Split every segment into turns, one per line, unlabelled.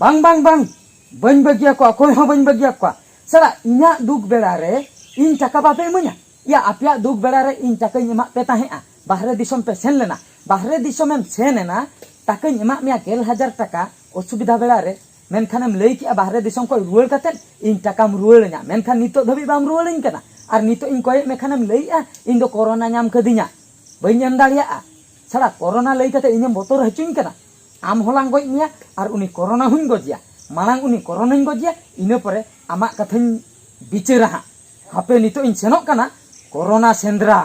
bang bang bang bañ bagia ko akoy ho bañ bagia ko sala inya duk belare in taka bape munya ya apya duk belare in taka emak pe tahea bahre disom pe sen lena bahre disom em senena taka emak mia 10,000 taka osubidha belare menkhanam lei ki bahre disom ko ruel katen in takam ruel nya menkhan nito dhabi bam ruelin kana ar nito in koy mekhanam lei in do corona nyam kadinya bañ em dalia sala corona lei kate inyam botor hacuin kana am holang goj nia ar uni corona hun gojia malang uni corona hin gojia ina pore amak kathañ bicara ha hape nito in senok kana corona sendra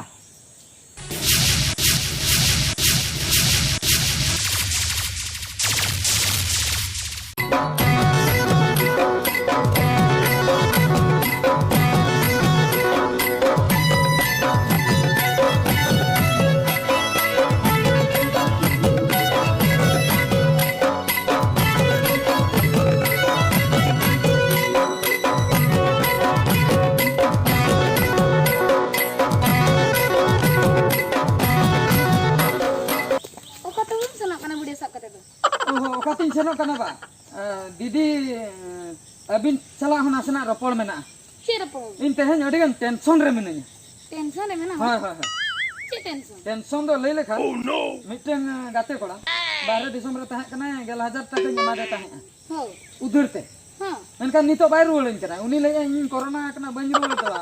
Kating senok kana ba didi abin salah hona sana ropol mena
si ropol
in tehen odi gan tension re menanya
tension re mena
ha ha ha
si
tension do lei lekha oh no miten gate kola bahre disom re tahe kana 10,000 taka nyama de tahe
ho
udurte
ha
menkan nito bai rulen kana uni lei in corona kana ban rulen tala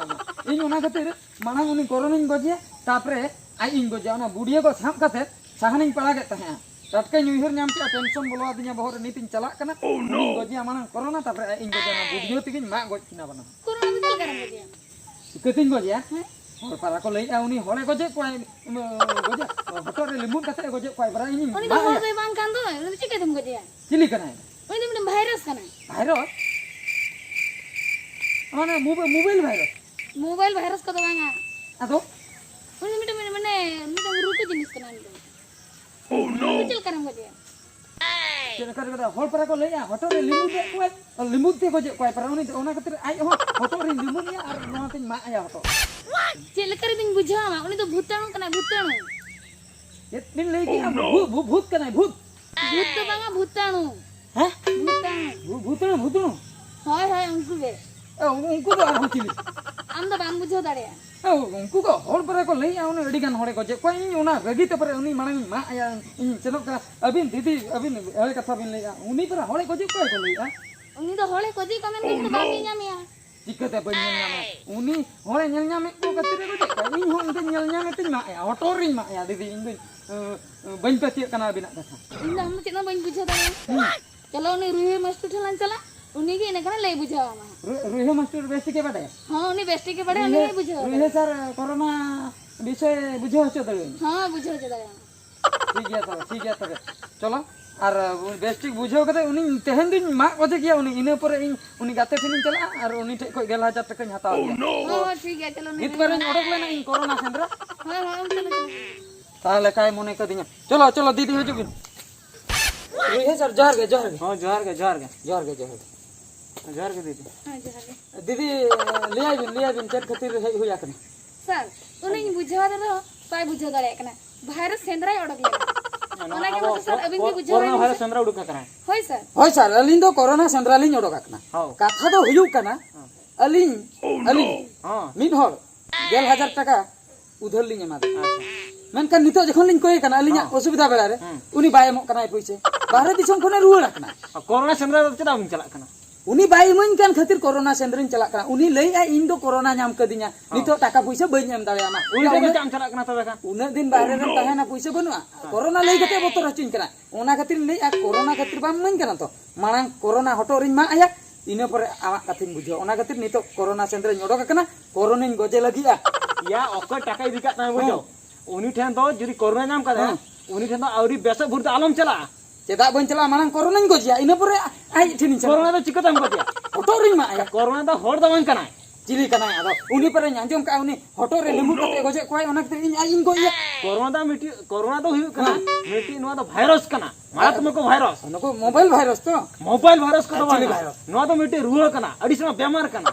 in ona khatir manang uni corona in gojia tapre ai in gojia ona budiye ko sap kate sahaning palage tahe Tatke nyuhir nyam kia tension bolo adinya bahor nitin calak kana oh no gojia manang corona tapre in gojia na budio tikin mak goj kina bana
corona betul kan gojia
keting gojia hor para ko lei uni hole gojia kwai gojia hotor re limun kate gojia kwai bara ini
oni to hol dei bang kan do oni cike tum gojia
chili kana
oni mene virus kana
virus mana mobile virus
ko do banga
ado
oni mene ruku jenis kana ni oh no betul kan gojia
Cara kata hol para ko lei hotor re limun de kwai limun te gojia kwai para oni ona katir ai hotor re limun ya ar no tin mak ya hotor
Celekar ting bujha ma oni to bhutanu kana bhutanu
din lei ki भूत kana भूत
to banga bhutanu
ha भूतनु
hoy hoy unku be
unku do ar chili
am do bang bujho dare
unku ko hol para ko lei awne adi gan hore ko je ko ini ona ragi te pare uni manang ma ya in chenok ka abin didi abin ele katha bin lei uni para hole ko je ko lei
oni to hole koji komen ko bang nyamia
Jikate bañ nyame uni hole nyel nyame ko katire ko je ini hon de nyel nyame tin ma ya otoring ma ya didi in bañ patie kana bina katha
indah mu cina bañ bujho dare kalau ni ruhe master thalan chala uni ge ne kana lei bujho ma
ruhe master besti ke bade
ha uni besti ke bade uni bujho
ruhe sir corona বিষয় বুঝে হচ্ছে তবে
হ্যাঁ বুঝে হচ্ছে দাঁড়া
ঠিক আছে চলো আর বেস্টিক বুঝাও কথা উনি তেহেন দিন মা কজে গিয়া উনি ইনে পরে উনি গাতে ফিনিং চলা আর উনি ঠিক কই 11,000 টাকা হাতাও
হ্যাঁ ঠিক আছে চলো
গীত করে অডক লেনা ইন করোনা সেন্টার
হ্যাঁ হ্যাঁ চলো
তাহলে কাই মনে কদিয়া চলো চলো দিদি হজু বিন রুহে স্যার জোহার গে হ্যাঁ জোহার গে দিদি
হ্যাঁ জোহার গে
দিদি লিয়া বিন চেক খাতির হইয়া কনে
স্যার উনি বুঝাওয়া দাও পাই বুঝাও দাঁড়া কেন ভাইরাস সেন্দ্রাই অডক লেনা ओना के बस सर अबिन के बुझाओ
कोरोना वायरस सेंद्रा उडुक करा
होय सर
अलिन दो कोरोना सेंद्रा लिन उडुक कना कथा दो हुयु कना अलिन हां मिन हर 11,000 टाका उधर लिन एमा मेनkan नितो जखन लिन कोय कना अलिन असुविधा बेला रे उनी बाय एमो कना पैसे बाहर दिसम खने रुवाड़ कना कोरोना सेंद्रा चला उन चला कना उनी बाय मन kan खातिर कोरोना सेंद्रिन चला कना उनी लई आ इन दो कोरोना नाम कदिnya नितो टाका पैसा बाय एम दाड़े आमा उनी दो काम चला कना तबे का उना दिन बाहर रे ताहेना पैसा बनुआ कोरोना लई गते बोतर हचिन कना ओना खातिर लई आ कोरोना खातिर बाम मन कना तो मांग कोरोना हटोरिन मा आया इने पर आमा खातिर बुझो ओना खातिर नितो कोरोना सेंद्रिन ओडक कना कोरोनिन गजे लगिया या ओकर टाका इदिका ता बुझो उनी ठेन तो जदी कोरोना नाम कदा उनी ठेन तो आउरी बेसा भुरता आलम चला चेदा बन चला मानang कोरोना गजिया इने पर आई ठिन कोरोना तो चिकताम गजिया हटोरिन मा आया कोरोना तो हर दवन कना चिली कना आदो उनी पर आंजम का उनी हटो रे लिमु कते गजे कोय ओना कते इन आइन गइया कोरोना तो हुयु कना मिटी नो तो वायरस कना मारात्मक वायरस नको मोबाइल वायरस को तो वायरस नो तो मिटी रुवा कना अडिसना बेमार कना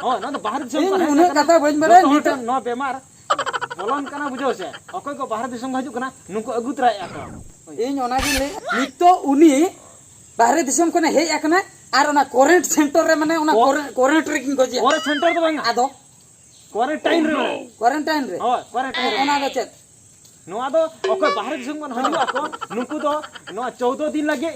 हो नो तो बाहर दिसम कना उनी कथा बन मरे नो बेमार बोलन कना बुझो से अकोय को बाहर दिसम हजु कना नुको अगुतरा या को इन ओना गिन ले नितो उनी बाहरे दिसम कोने हेज आकना आर ओना करेंट सेंटर रे माने ओना करेंट रे किन गोजिया
और सेंटर तो बांगा
आदो
क्वारंटाइन रे माने
क्वारंटाइन रे
हो क्वारंटाइन
ओना दो चेत
नोआ दो ओके बाहर दिसम कोन हजू आको नुकु दो नोआ 14 दिन लगे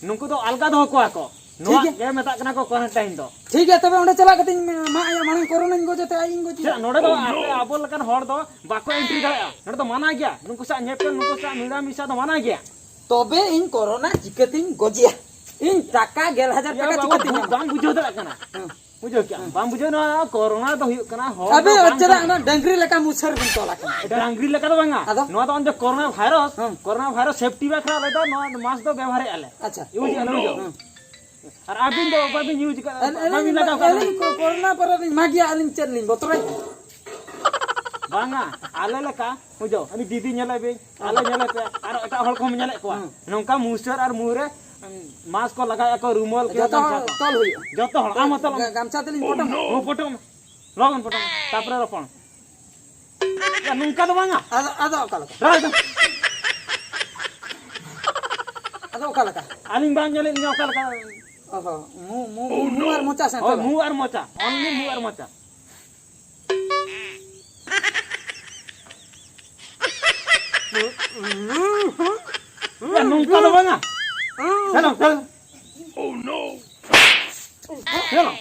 नुकु दो अलगा दो को आको नोआ के मेता कना को क्वारंटाइन दो
ठीक है तबे ओंडे चला कतिन मा आया माने कोरोना इन गोजते आई इन गोजी
नोडे दो आपे आबो लकन हर दो बाको एंट्री दाया नोडे तो माना गया नुकु सा नेपे नुकु सा मिला मिसा तो माना गया
तबे इन कोरोना चिकतिन गोजिया इन टाका 1000 टाका चिकतिन
बाम बुझो दला कना बुझो क्या बाम बुझो ना कोरोना तो हुयो कना हो
अबे चला ना डंगरी लेका मुसर बिन तोला कना
এটা আঙ্গুরি লেখা তো বাঙ্গা নোয়া তো অন যে করোনা ভাইরাস সেফটি বাখরা লই তো মাস তো ব্যবহারে আলে
अच्छा
ইউজ আলে বুঝো আর আবিন তো বাবিন ইউজ বাবিন লাগা
कोरोना पर मागिया अलिन चलिन बतराई
বাঙ্গা আলে লেখা বুঝো আমি দিদি নেলে বে আলে নেলে পে আর এটা হল কম নেলে কোয়া নঙ্কা মুসর আর মুরে মাস্ক को लगाया को रुमाल के
तल हुई
যত হল আম তল
गामछा तलिन पटम
ও পটম লগন পটম তারপরে রপন ya nungka তো বাঙ্গা
आदो काला
রাজ
आदो काला का
আলিং বাং নেলে নি অকাল কা
ओहो मु आर मोचा से
ও মু আর মোচা অনলি মু আর মোচা ya nungka তো বাঙ্গা hello hello oh no hello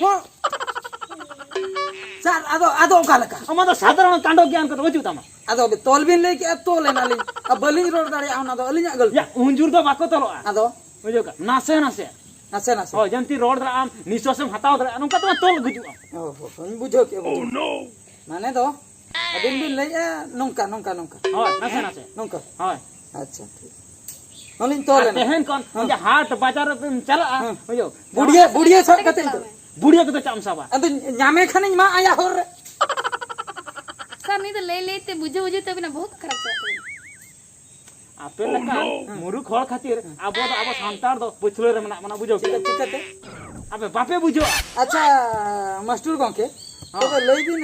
sir आदो काला का
আমাদের সাধারণ কাণ্ড জ্ঞান কত বুঝু তামা
आदो तोल बिन ले के तोल नाली अब बलिन रोड दाड़ी आउना दो अलिन गल
ya unjur do bako tolo
आदो
বুঝো কা নাসে নাসে
नासे नासे
ও জন্তি রোড দরা আম নিশ্বাসম হাতাও দরা নঙ্কা তো তল গুজু
ओहो इन बुझो के ओ नो माने दो अबिन बिन ले नोंका नोंका नोंका
হয় নাসে নাসে
नोंका
হয়
अच्छा ठीक अलिन तोल ना
তেহেন কোন যে হাট বাজার চলা বুঝো
बुढ़िया सब कते
বুড়িয়া কত চামসাবা
अदो न्यामे खाने मा आया होर
सर नहीं तो ले लेते बुझे बुझे तभी ना बहुत खराब से
আপেল লেখা মুরুখ হল খাতির আবো তো আবো সান্তার দো পুছলে রে মানে বুঝো
चिकते
আবে বাপে বুঝো
अच्छा मास्टर गंके तो लई बिन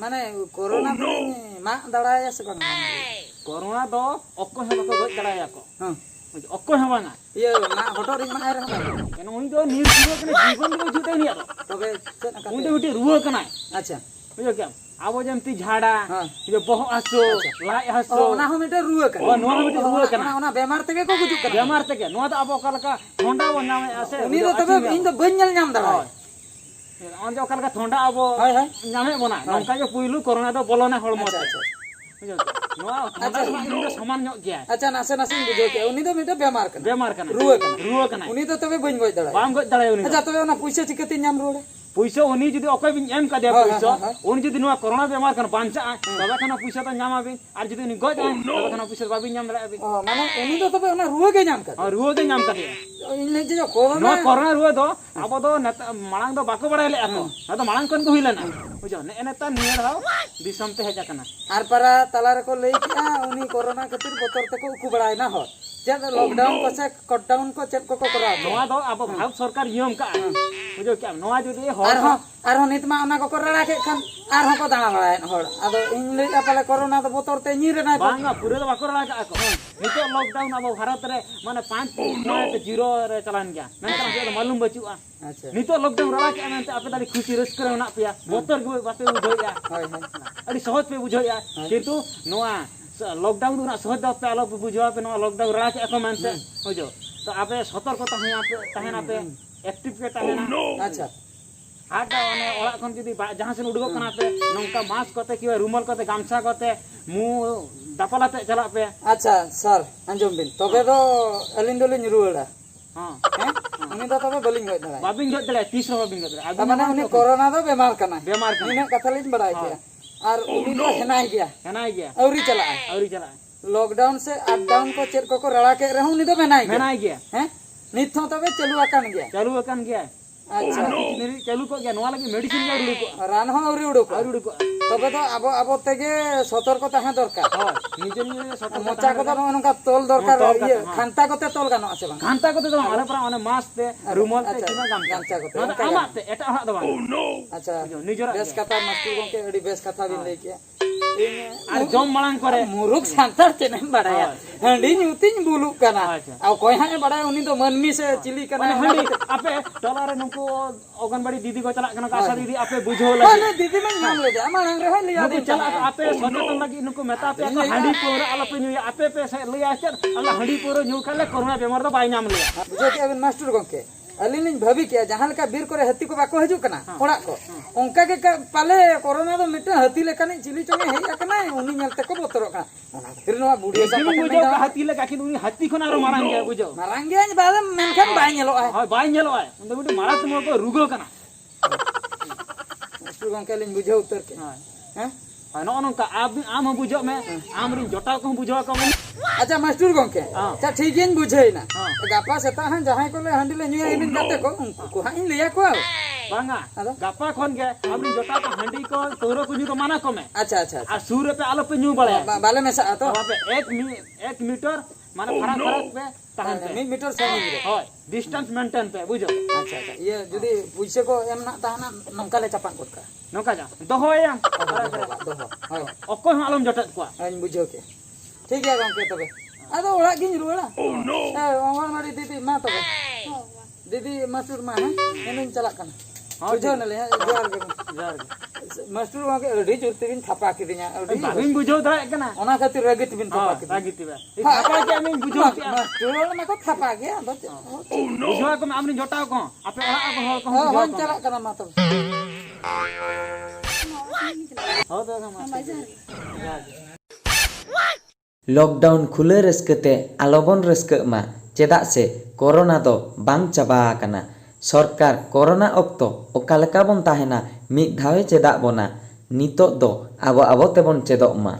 माने कोरोना मा दड़ाया से कोन
করোনা দো অক্কো হেবাকো গজ দাঁড়ায় আকো
हां
অক্কো হেবা না
ये मा हटोरी मा आरे हम
কেন উনি তো নির্জীব কেন জীবন তো জুতে নি আর
तबे चेत ना
উনি উঠে রুহ কেন
अच्छा
বুঝো কেম আবো যেমতি ঝাড়া
हाँ।
যে বহ আসো লাই হাসো
ओ ना हम इटे रुए कर
ও নোয়া মিটে রুহ কেন
ना बेमार तके को गुजु कर
বেমার থেকে নোয়া তো আবো কালকা ঠন্ডা বন নামে আসে
उनी तो तबे इन तो बन्यल नाम दड़ा
অন যে কালকা ঠন্ডা আবো
हाय हाय
নামে বনা নঙ্কা যে পুইলু করোনা তো বলো না হলমো
अच्छा अच्छा
বুঝো নোয়া ঠন্ডা তো সমান ᱧᱚᱜ গিয়া
अच्छा नासे नासे बुझो के उनी तो मिटे बेमार कर
বেমার কেন
रुए कर
রুহ কেন
उनी तो तबे बन गय दड़ा
বাম গজ দাঁড়ায় উনি
अच्छा तबे ना पैसा चिकते नाम रोड़े
পয়সা উনি যদি অকয় বিন এম কাদিয়া
হ্যাঁ,
পয়সা
হ্যাঁ,
উনি যদি নোয়া করোনা বেমার কেন বাঞ্চা তবে কেন পয়সা তো নামাবি আর যদি উনি গজ তবে কেন পয়সা বাবি নাম দাঁড়াবি
ओ माने उनी तो तबे ना रुए के नाम कर
আর রুহ কে নাম কাদিয়া
इन ले जो कोरोना
নোয়া করোনা রুহ দো আবো দো মালাং দো বাকো বাড়াইলে আকো না তো মালাং কোন কো হইলা না বুঝো নে নেতা নিয়ে দাও দিশম पे হেজা কানা
आर पारा तलार को ले किया उनी कोरोना खातिर बोतर तक उकु बड़ाय ना हो जब लॉकडाउन को से कटडाउन को चेक को करा
নোয়া দো আবো ভারত সরকার নিয়ম কা বুঝো কি নোয়া যদি
आर हो नित मा ओना को रड़ा के खान आर हो को दाना बड़ाय होड़ आदो इन ले पाले कोरोना तो बोतर ते नी रे ना
বাংলা পুরে তো বাকো রাখা আকো নিতো লকডাউন আবো ভারত রে মানে 5.0 রে চালান গয়া মেনতা যে মালুম বচুआ
अच्छा
নিতো লকডাউন রাখা কে মেনতে আপে দারি খুশি রস্ক রে না পিয়া বতর কে বাপে বুঝইয়া
हाय हाय
আদি সহজ পে বুঝইয়া কিন্তু নোয়া লকডাউন না সহজ দাও পে আলো বুঝवा पे নোয়া লকডাউন রাখা এখন মানছে বুঝো তো আপে সতর্কতা হই আপে তাহেন আপে एक्टिव के ताहेना
अच्छा
हाट ओने ओळा खन जदी जहां से उडगो कना पे नंका मास्क कते कि रुमाल कते गामछा कते मु दापलाते चला पे
अच्छा सर अंजम बिन तबे तो अलिन दोलिन रुएड़ा
हां
हैं उनी तो तबे बलिन गय दड़ा
बाबिन गद दले 30 बाबिन गद दले
माने उनी कोरोना तो बेमार कना
बेमार कना
इने कथा लिन बड़ाय के और उनी तो हेनाय गया
हेनाय गया
औरी चला
औरी चला
लॉकडाउन से अपडाउन को चेक को रड़ा के रहू उनी तो बेनाय गया
हेनाय गया
हैं नित हो तबे चलु आकान गया
चालू अकन गया
अच्छा
मेरी चालू को गया नोवा लगी मेडिसिन गया उडको
रान हो औरी उडको
और उडको
तबे तो अब अब तेगे सतर्क ताहे दरकार
हां निजे निजे सतर्क
मोचा को तो नका तोल दरकार ये खानता को ते तोल गानो আছে বাং
घंटा को तो मारे पर ओने मास्क ते रुमाल ते किना
गामछा को ते
गामछा आमाते एटा हड़ा दबा
अच्छा
निजरा
बेस कथा मस्ती को के एडी बेस कथा भी ले के
আর জম মালাং করে
मुरुख सांतार चेनेम बाड़ाया हंडी ᱧᱩᱛᱤᱧ बुलुक कना
अच्छा।
आ कोय हाय बाड़ाय उनी तो मनमी से चिली कना
মানে হাঁড়ি আপে টলারে নুকু অঙ্গনবাড়ি দিদি কো চালাক কানা আশা দিদি আপে বুঝাও
हां
লাগে
दीदी में नाम ले जा मांग रे लिया
নুকু চালাক আপে সচেতন লাগি নুকু মেতা পে হাঁড়ি পরে আলাপে নিউ আপে পে সে লইয়া আছে আল্লাহ হাঁড়ি পরে নিউ খালে করোনা বেমার তো বাই নাম লিয়া
बुझे के अबिन मास्टर गंके अलिन लिन भाभी के जहां लका बीर करे हत्ती को बाको हजू कना ओड़ा को उनका के पाले कोरोना तो मिटे हत्ती लेकने चिली चंगे हे कना उनी नेलते को बोतरो का ओना फिर नो बुढ़िया सा
তুমি বুঝাও হাতি লাগে কিন্তু উনি হাতি কোন আর মারাং গে বুঝাও
मारांगे बाद मेनखान बाय नेलो आय
হয় বাই নেলো আয় উনি বিটু মারা তুমি কো রুগো কানা
मास्टर गंके लिन बुझे उत्तर के
হয়
हैं
হয় ন নকা আম বুঝাও মে আমরি জটাও কো বুঝাও কো
अच्छा मास्टर गंके
हाँ।
अच्छा ठीक है बुझे ना
हाँ।
गापा सेता हन जहां को ले हंडी ले न्यू इबिन गाते को उनको को हाई लिया को
বাঙ্গা
আদা?
গাপা খন গে আমরি জটা কো হাঁড়ি কো তোরো কো নিউ মানা কমে
अच्छा अच्छा
আর সুরে পে আলো পে নিউ বলে
बाले में सा तो
वहाँ पे 1 मीटर माने फरक फरक पे ताहन पे
मी मीटर सेमी रे
হয় डिस्टेंस मेंटेन पे बुझो
अच्छा अच्छा ये जदी पुइसे को एम ना ताहना नंका ले चपान कोट का
नौका जा दोहोयाम
दोहो हाय
অকয় হন আলম জটা কোয়া
আইন বুঝো के ठीक है गंके तबे आदो ओड़ा गिन रुड़ा ए अंगनवाड़ी दीदी मा तबे दीदी मास्टर मा है एमिन चला कना बुझो न ले जोर के
जार
मास्टर वा के अडी जुरते बिन थापा के दिया अडी
बाबिन बुझो दाय कना
ओना खातिर रगित बिन थापा के
रागी तिबे थापा के আমি বুঝো
मास्टर मा को थापा के
বুঝো কো আমনি জটা কো আপে ওরা কো হল কো
हां
বুঝো
हम चला कना मा तब
हो तो का
लॉकडाउन खुले रस्कते आलोबन रस्क मा चेदा से कोरोना दो बांग चाबा आकना सरकार कोरोना अक्तो ओकालेका बन ताहेना मिद धावे चेदा बोना नितो दो आबो आबो तेबन चेदो मा।